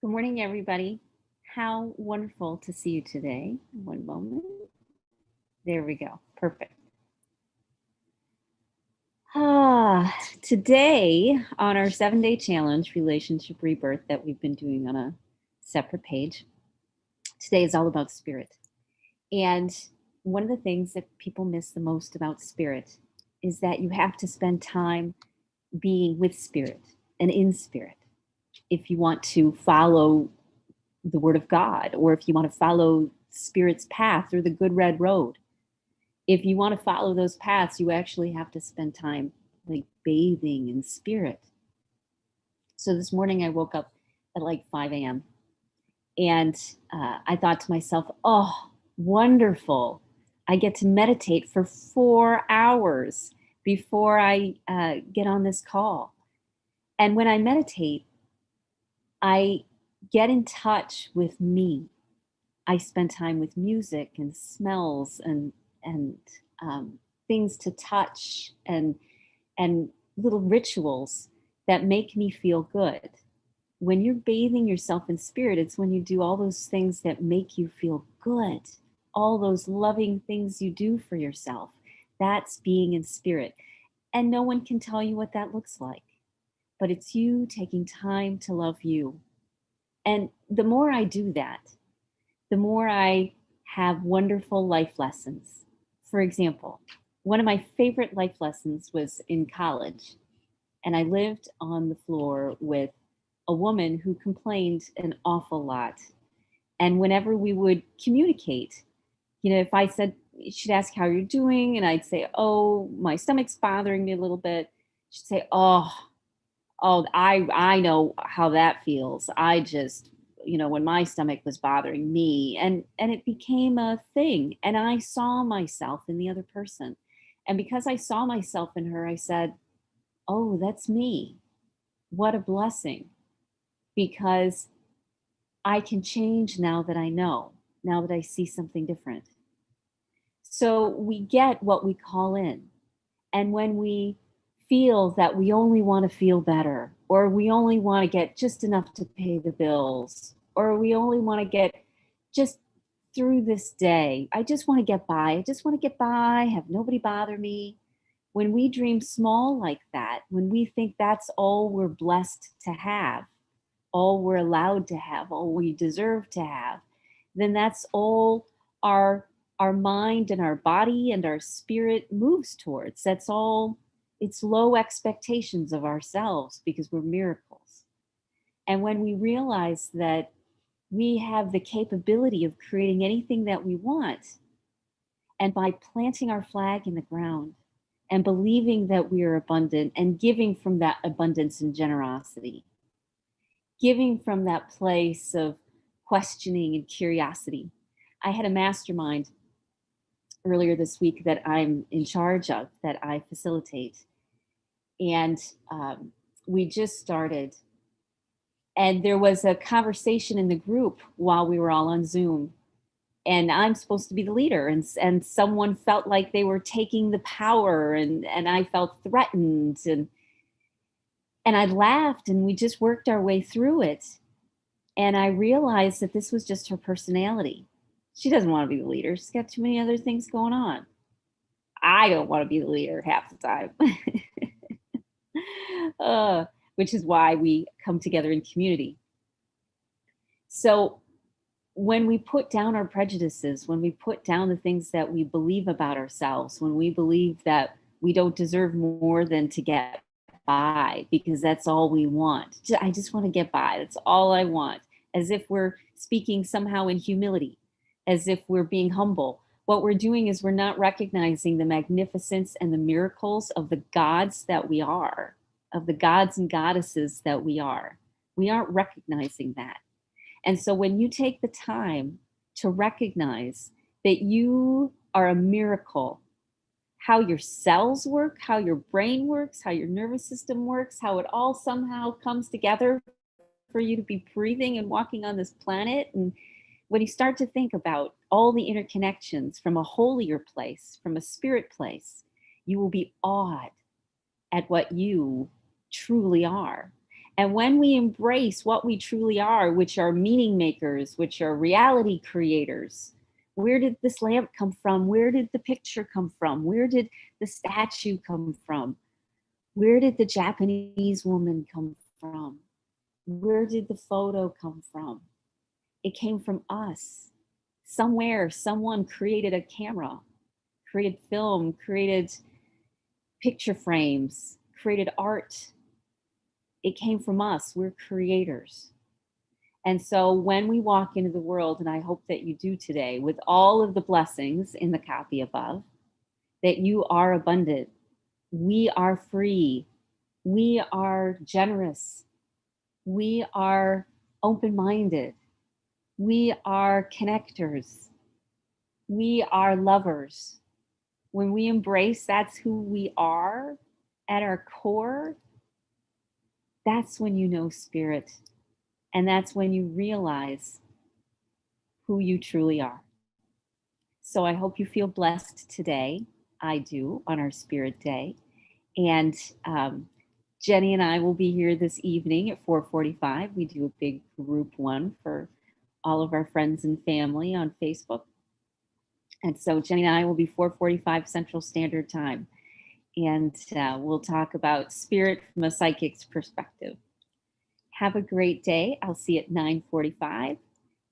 Good morning, everybody. How wonderful to see you today. One moment. There we go. Perfect. Today on our 7-day challenge, Relationship Rebirth, that we've been doing on a separate page, today is all about spirit. And one of the things that people miss the most about spirit is that you have to spend time being with spirit and in spirit if you want to follow the word of God, or if you want to follow spirit's path or the good red road. If you want to follow those paths, you actually have to spend time like bathing in spirit. So this morning I woke up at like 5 a.m. and I thought to myself, oh, wonderful. I get to meditate for 4 hours before I get on this call. And when I meditate, I get in touch with me. I spend time with music and smells and things to touch and little rituals that make me feel good. When you're bathing yourself in spirit, it's when you do all those things that make you feel good, all those loving things you do for yourself. That's being in spirit. And no one can tell you what that looks like, but it's you taking time to love you. And the more I do that, the more I have wonderful life lessons. For example, one of my favorite life lessons was in college, and I lived on the floor with a woman who complained an awful lot. And whenever we would communicate, if I said, she'd ask how you're doing, and I'd say, oh, my stomach's bothering me a little bit. She'd say, oh, I know how that feels. I just, when my stomach was bothering me, and it became a thing. And I saw myself in the other person. And because I saw myself in her, I said, oh, that's me. What a blessing. Because I can change now that I know, now that I see something different. So we get what we call in. And when we feel that we only want to feel better, or we only want to get just enough to pay the bills, or we only want to get just through this day. I just want to get by. I just want to get by, have nobody bother me. When we dream small like that, when we think that's all we're blessed to have, all we're allowed to have, all we deserve to have, then that's all our mind and our body and our spirit moves towards. That's all. It's low expectations of ourselves because we're miracles. And when we realize that we have the capability of creating anything that we want, and by planting our flag in the ground and believing that we are abundant and giving from that abundance and generosity, giving from that place of questioning and curiosity. I had a mastermind earlier this week that I'm in charge of, that I facilitate. And we just started. And there was a conversation in the group while we were all on Zoom. And I'm supposed to be the leader. And someone felt like they were taking the power, and I felt threatened. And I laughed, and we just worked our way through it. And I realized that this was just her personality. She doesn't want to be the leader. She's got too many other things going on. I don't want to be the leader half the time. Which is why we come together in community. So when we put down our prejudices, when we put down the things that we believe about ourselves, when we believe that we don't deserve more than to get by because that's all we want. I just want to get by. That's all I want. As if we're speaking somehow in humility, as if we're being humble. What we're doing is we're not recognizing the magnificence and the miracles of the gods that we are, of the gods and goddesses that we are. We aren't recognizing that. And so when you take the time to recognize that you are a miracle, how your cells work, how your brain works, how your nervous system works, how it all somehow comes together for you to be breathing and walking on this planet. And when you start to think about all the interconnections from a holier place, from a spirit place, you will be awed at what you truly are. And when we embrace what we truly are, which are meaning makers, which are reality creators, where did this lamp come from? Where did the picture come from? Where did the statue come from? Where did the Japanese woman come from? Where did the photo come from? It came from us. Somewhere, someone created a camera, created film, created picture frames, created art. It came from us. We're creators. And so when we walk into the world, and I hope that you do today, with all of the blessings in the copy above, that you are abundant, we are free, we are generous, we are open-minded, we are connectors, we are lovers. When we embrace that's who we are at our core, that's when you know spirit. And that's when you realize who you truly are. So I hope you feel blessed today. I do on our Spirit Day. And Jenny and I will be here this evening at 4:45. We do a big group one for all of our friends and family on Facebook. And so Jenny and I will be 4:45 Central Standard Time. And we'll talk about spirit from a psychic's perspective. Have a great day. I'll see you at 9:45.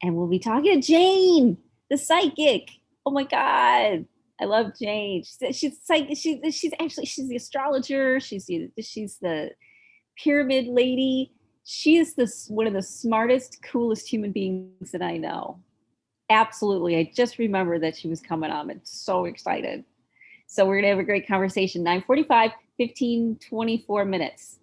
And we'll be talking to Jane, the psychic. Oh my God. I love Jane. She's psychic. She's the astrologer. She's the pyramid lady. She is one of the smartest, coolest human beings that I know. Absolutely. I just remember that she was coming on. I'm so excited. So we're going to have a great conversation. 9:45, 15, 24 minutes.